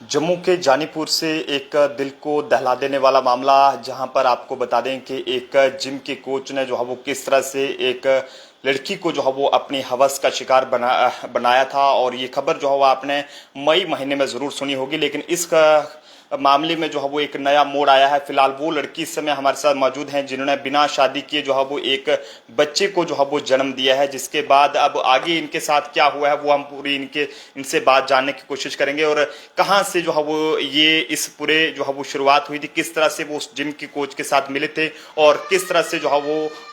जम्मू के जानीपुर से एक दिल को दहला देने वाला मामला, जहां पर आपको बता दें कि एक जिम के कोच ने जो है वो किस तरह से एक लड़की को जो है वो अपनी हवस का शिकार बनाया था। और ये खबर जो है वो आपने मई महीने में ज़रूर सुनी होगी, लेकिन इस मामले में जो है वो एक नया मोड़ आया है। फिलहाल वो लड़की इस समय हमारे साथ मौजूद हैं जिन्होंने बिना शादी किए जो है वो एक बच्चे को जो है वो जन्म दिया है, जिसके बाद अब आगे इनके साथ क्या हुआ है वो हम पूरी इनसे बात जानने की कोशिश करेंगे। और कहाँ से जो है वो ये इस पूरे जो है वो शुरुआत हुई थी, किस तरह से वो उस जिम के कोच के साथ मिले थे और किस तरह से जो है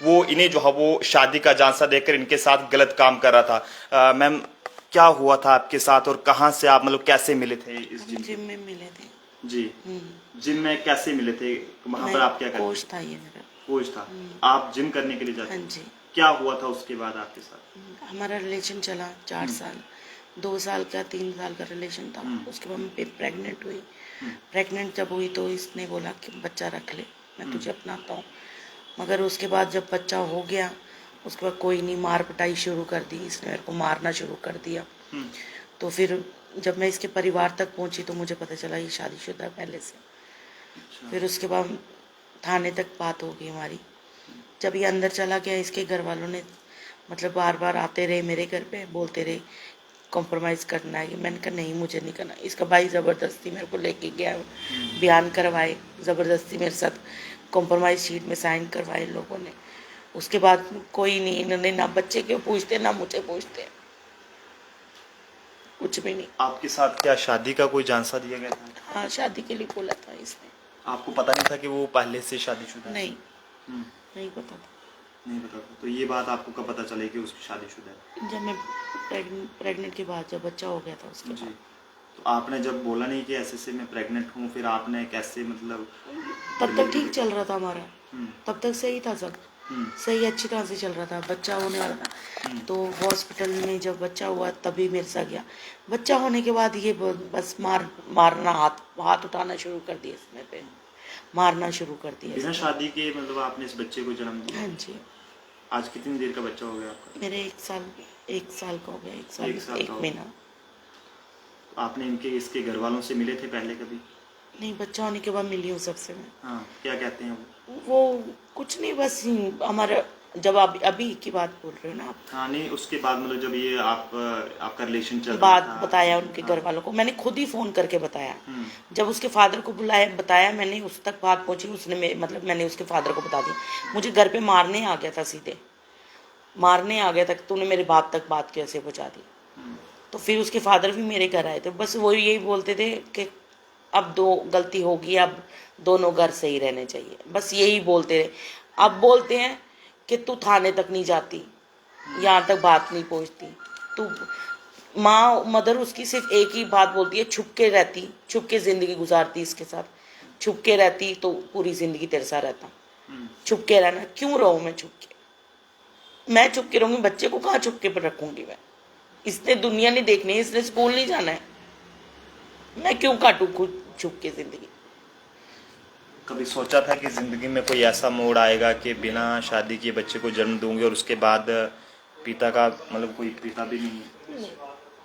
वो इन्हें जो है वो शादी का झांसा देकर इनके साथ गलत काम कर रहा था। मैम, क्या हुआ था आपके साथ और कहाँ से आप मतलब कैसे मिले थे इस जिम में मिले थे जी? जिम में कैसे मिले थे? वहाँ पर आप क्या करते? कोच था ये मेरा। कोच था। आप जिम करने के लिए जाते? हाँ जी। क्या हुआ था उसके बाद आपके साथ? हमारा रिलेशन चला 4 साल, 2 साल का 3 साल का रिलेशन था। उसके बाद मैं प्रेग्नेंट हुई। प्रेग्नेंट जब हुई तो इसने बोला कि बच्चा रख ले, मैं तुझे अपनाता हूँ। मगर उसके बाद जब बच्चा हो गया, उसके बाद कोई नहीं, मार पिटाई शुरू कर दी। इसने मेरे को मारना शुरू कर दिया। तो फिर जब मैं इसके परिवार तक पहुंची तो मुझे पता चला ये शादीशुदा है पहले से। अच्छा। फिर उसके बाद थाने तक बात हो गई हमारी। जब ये अंदर चला गया, इसके घर वालों ने मतलब बार बार आते रहे मेरे घर पे, बोलते रहे कॉम्प्रोमाइज़ करना है। मैंने कहा नहीं, मुझे नहीं करना। इसका भाई ज़बरदस्ती मेरे को लेके गया, बयान करवाए, ज़बरदस्ती मेरे साथ कॉम्प्रोमाइज़ शीट में साइन करवाए लोगों ने। उसके बाद कोई नहीं, इन्होंने ना बच्चे के पूछते ना मुझे पूछते, कुछ भी नहीं। आपके साथ क्या शादी का कोई झांसा दिया गया था? हाँ, शादी के लिए बोला था इसने। आपको पता नहीं था कि वो पहले से शादीशुदा है? नहीं, हम्म, नहीं पता था। नहीं पता था। तो ये बात आपको कब पता चले कि उसकी शादीशुदा है? जब मैं प्रेग्नेंट के बाद, जब बच्चा हो गया था उसके जी। बाद। तो आपने जब बोला नहीं कि ऐसे से मैं प्रेग्नेंट हूँ, फिर आपने कैसे मतलब? तब तक ठीक चल रहा था हमारा, हम्म, तब तक सही था सब, सही अच्छी तरह से चल रहा था। बच्चा होने वाला था तो हॉस्पिटल में जब बच्चा हुआ तभी मेरे साथ गया। बच्चा होने के बाद ये बस मारना, हाथ उठाना शुरू कर दिया इसने पे, मारना शुरू कर दिया बिना इसने। शादी के मतलब आपने इस बच्चे को जन्म दिया? हाँ जी। आज कितनी देर का बच्चा हो गया आपका? मेरे 1 साल का हो गया, 1 साल एक साल का 1 हो महीना। तो आपने इसके घर वालों से मिले थे पहले कभी? नहीं, बच्चा होने के बाद मिली हूँ सबसे मैं। हाँ, क्या कहते हैं वो? वो कुछ नहीं, बस हमारा, जब आप अभी की बात बोल रहे हो ना आप, हाँ, नहीं उसके बाद मतलब जब ये आपका रिलेशन चल रहा बात था? बताया उनके घर वालों को, मैंने खुद ही फोन करके बताया। जब उसके फादर को बुलाया, बताया मैंने, उस तक बात पहुंची, उसने मतलब मैंने उसके फादर को बता दिया। मुझे घर पे मारने आ गया था, सीधे मारने आ गया था, तूने मेरे बाप तक बात कैसे पहुंचा दी। तो फिर उसके फादर भी मेरे घर आए थे, बस वो यही बोलते थे कि अब गलती होगी, अब दोनों घर सही रहने चाहिए, बस यही बोलते रहे। अब बोलते हैं कि तू थाने तक नहीं जाती, यहाँ तक बात नहीं पहुँचती, तू मदर उसकी सिर्फ एक ही बात बोलती है, छुप के रहती, छुप के ज़िंदगी गुजारती इसके साथ, छुप के रहती तो पूरी ज़िंदगी तेरे साथ रहता। छुप के रहना, क्यों रहूँ मैं छुप के? मैं छुप के रहूँगी, बच्चे को कहाँ छुप के पर रखूँगी मैं? इसने दुनिया नहीं देखनी है, इसने स्कूल नहीं जाना है, मैं क्यों काटूँ खुद छुप के ज़िंदगी? कभी सोचा था कि जिंदगी में कोई ऐसा मोड़ आएगा कि बिना शादी किए बच्चे को जन्म दूंगे और उसके बाद पिता का मतलब कोई पिता भी नहीं?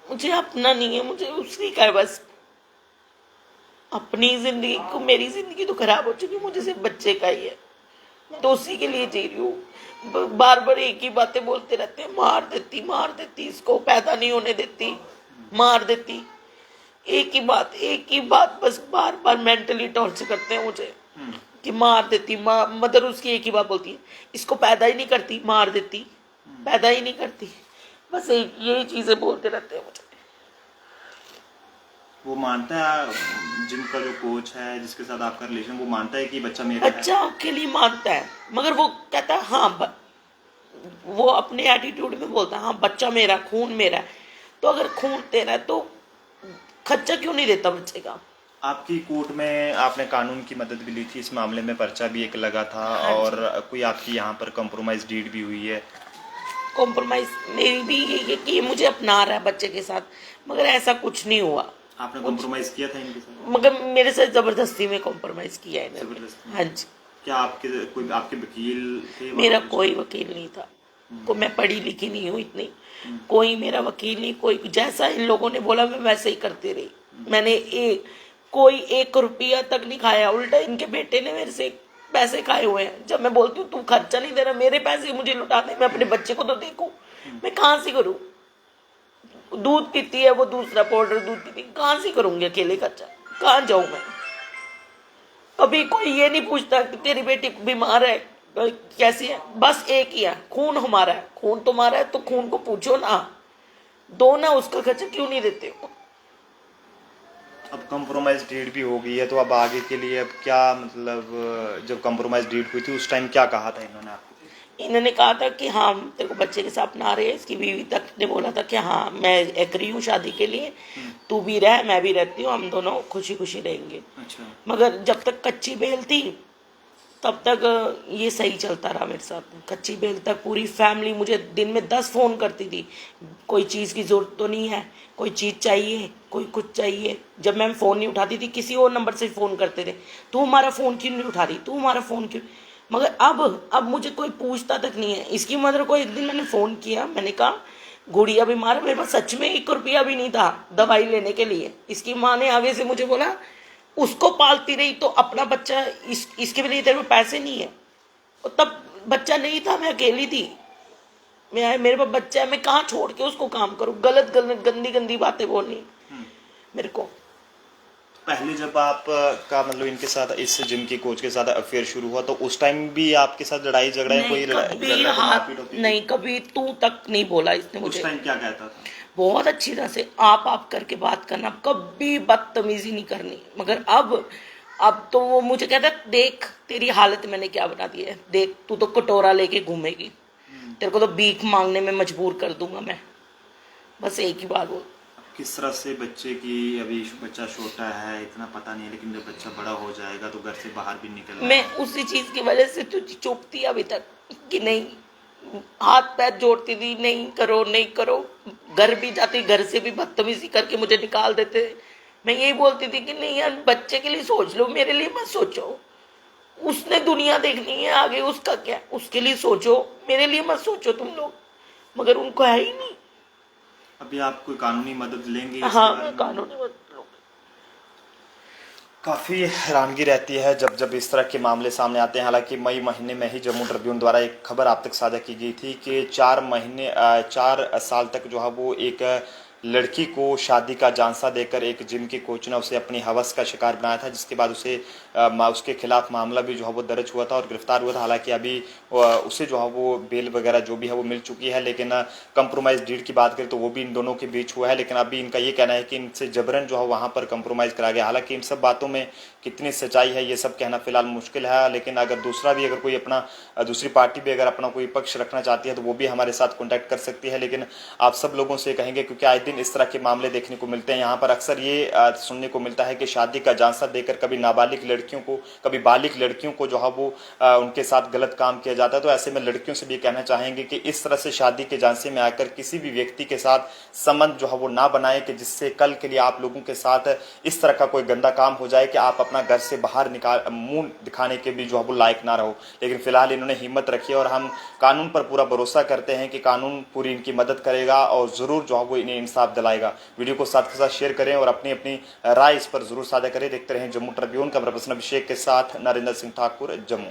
मुझे अपना नहीं है, मुझे उसी का है बस। अपनी जिंदगी को, मेरी जिंदगी तो खराब हो चुकी, मुझे सिर्फ बच्चे का ही है, मैं तो उसी के लिए जी रही हूँ। बार बार एक ही बातें बोलते रहते हैं, मार देती, इसको पैदा नहीं होने देती, मार देती, एक ही बात बस बार बार मेंटली टॉर्चर करते हैं मुझे कि मार देती। मदर उसकी एक ही बात बोलती है, इसको पैदा ही नहीं करती, मार देती, पैदा ही नहीं करती, बस यही चीजें बोलते रहते हैं मुझे। वो मानता है, जिम का जो कोच है जिसके साथ आपका रिलेशन, वो मानता है कि बच्चा मेरा है? बच्चा के लिए मानता है, मगर वो कहता है हाँ, वो अपने एटीट्यूड में बोलता है हाँ बच्चा मेरा, खून मेरा है। तो अगर खून तेरा है तो खर्चा क्यों नहीं देता बच्चे का? आपकी कोर्ट में आपने कानून की मदद भी ली थी, इस मामले में पर्चा भी एक लगा था। हाँ, और कोई आपकी यहाँ पर कॉम्प्रोमाइज डीड भी हुई है? कॉम्प्रोमाइज मेरी भी यही है कि ये मुझे अपना रहा है बच्चे के साथ, मगर ऐसा कुछ नहीं हुआ। आपने कॉम्प्रोमाइज किया था इनके साथ? मगर मेरे साथ जबरदस्ती में कॉम्प्रोमाइज किया है इन्होंने। जबरदस्ती? हाँ जी। क्या आपके वकील थे? मेरा कोई वकील नहीं था, मैं पढ़ी लिखी नहीं हूँ इतनी, कोई मेरा वकील नहीं, कोई जैसा इन लोगों ने बोला मैं वैसे ही करती रही, मैंने कोई 1 रुपया तक नहीं खाया, उल्टा इनके बेटे ने मेरे से पैसे खाए हुए हैं। जब मैं बोलती हूँ तू खर्चा नहीं दे रहा, मेरे पैसे मुझे लौटा दे, मैं अपने बच्चे को तो देखूं, मैं कहाँ से करूँ? दूध पीती है वो, दूसरा पाउडर दूध पीती, कहाँ से करूंगी अकेले खर्चा? कहाँ जाऊं मैं? कभी कोई ये नहीं पूछता कि तेरी बेटी बीमार है कैसी है, बस एक ही है, खून हमारा है, खून तुम्हारा है तो खून को पूछो ना, दो ना, उसका खर्चा क्यों नहीं देते हो? अब कंप्रोमाइज डीड भी हो गई है, तो अब आगे के लिए अब क्या, मतलब जब कंप्रोमाइज डीड हुई थी उस टाइम क्या कहा था इन्होंने आपको? इन्होंने कहा था कि हाँ तेरे को बच्चे के साथ ना रहे, इसकी बीवी तक ने बोला था कि हाँ मैं एग्री हूँ शादी के लिए, तू भी रह मैं भी रहती हूँ, हम दोनों खुशी खुशी रहेंगे। अच्छा। मगर जब तक कच्ची बेल थी तब तक ये सही चलता रहा मेरे साथ। कच्ची बेल तक पूरी फैमिली मुझे दिन में 10 फ़ोन करती थी, कोई चीज़ की ज़रूरत तो नहीं है, कोई चीज़ चाहिए, कोई कुछ चाहिए। जब मैं फ़ोन नहीं उठाती थी किसी और नंबर से फ़ोन करते थे, तू हमारा फ़ोन क्यों नहीं उठा रही, तू हमारा फ़ोन क्यों। मगर अब मुझे कोई पूछता तक नहीं है। इसकी मदर को एक दिन मैंने फ़ोन किया, मैंने कहा गुड़िया बीमार है, मेरे पास सच में 1 रुपया भी नहीं था दवाई लेने के लिए। इसकी माँ ने आगे से मुझे बोला उसको पालती रही तो अपना बच्चा, इसके लिए तेरे में पैसे नहीं है। और तब बच्चा नहीं था, मैं अकेली थी, मेरे पास बच्चा है, मैं कहाँ छोड़ के उसको काम करूँ? गलत गलत गंदी गंदी बातें बोलनी मेरे को। पहले जब आप का मतलब इनके साथ, इस जिम के कोच के साथ अफेयर शुरू हुआ तो उस टाइम भी आपके साथ लड़ाई झगड़ा या कोई कभी हाथ नहीं, कभी तू तक नहीं बोला इसने मुझे। उस टाइम क्या कहता था? बहुत अच्छी तरह से आप करके बात करना, कभी बदतमीजी नहीं करनी। मगर अब तो वो मुझे कहता देख तेरी हालत मैंने क्या बना दी है, देख तू तो कटोरा लेके घूमेगी, तेरे को तो भीख मांगने में मजबूर कर दूंगा मैं। बस एक ही बात बोल। किस तरह से बच्चे की, अभी बच्चा छोटा है इतना पता नहीं है, लेकिन जब बच्चा बड़ा हो जाएगा तो घर से बाहर भी निकल, मैं उसी चीज की वजह से तो चुप थी अभी तक कि नहीं, हाथ पैर जोड़ती थी नहीं करो नहीं करो। घर भी जाती, घर से भी बदतमीजी करके मुझे निकाल देते। मैं यही बोलती थी कि नहीं यार बच्चे के लिए सोच लो, मेरे लिए मत सोचो, उसने दुनिया देखनी है आगे, उसका क्या, उसके लिए सोचो, मेरे लिए मत सोचो तुम लोग। मगर उनको है ही नहीं। अभी आप कोई कानूनी मदद लेंगे? हाँ मैं कानूनी मदद लूंगी। काफ़ी हैरानगी रहती है जब जब इस तरह के मामले सामने आते हैं। हालांकि मई महीने में ही जम्मू ट्रिब्यून द्वारा एक खबर आप तक साझा की गई थी कि 4 साल तक जो है वो एक लड़की को शादी का झांसा देकर एक जिम के कोच ने उसे अपनी हवस का शिकार बनाया था, जिसके बाद उसके खिलाफ मामला भी जो है वो दर्ज हुआ था और गिरफ्तार हुआ था। हालांकि अभी उसे जो है वो बेल वगैरह जो भी है वो मिल चुकी है, लेकिन कंप्रोमाइज डीड की बात करें तो वो भी इन दोनों के बीच हुआ है। लेकिन अभी इनका ये कहना है कि इनसे जबरन जो है वहाँ पर कंप्रोमाइज़ करा गया। हालांकि इन सब बातों में कितनी सच्चाई है ये सब कहना फिलहाल मुश्किल है, लेकिन अगर दूसरी पार्टी भी अगर अपना कोई पक्ष रखना चाहती है तो वो भी हमारे साथ कॉन्टैक्ट कर सकती है। लेकिन आप सब लोगों से कहेंगे, क्योंकि आए दिन इस तरह के मामले देखने को मिलते हैं, यहाँ पर अक्सर ये सुनने को मिलता है कि शादी का झांसा देकर कभी नाबालिग लड़कियों को, कभी बालिग लड़कियों को जो है वो उनके साथ गलत काम किया जाता है। तो ऐसे में लड़कियों से भी कहना चाहेंगे कि इस तरह से शादी के झांसे में आकर किसी भी व्यक्ति के साथ संबंध जो है वो ना बनाए, कि जिससे कल के लिए आप लोगों के साथ इस तरह का कोई गंदा काम हो जाए कि आप अपना घर से बाहर मुंह दिखाने के भी जो है वो लायक ना रहो। लेकिन फिलहाल इन्होंने हिम्मत रखी और हम कानून पर पूरा भरोसा करते हैं कि कानून पूरी इनकी मदद करेगा और जरूर जो है वो इन्हें इंसाफ दिलाएगा। वीडियो को साथ के साथ शेयर करें और अपनी अपनी राय इस पर जरूर साझा करें। देखते रहें जम्मू ट्रिब्यून का। पर्सन अभिषेक के साथ नरेंद्र सिंह ठाकुर, जम्मू।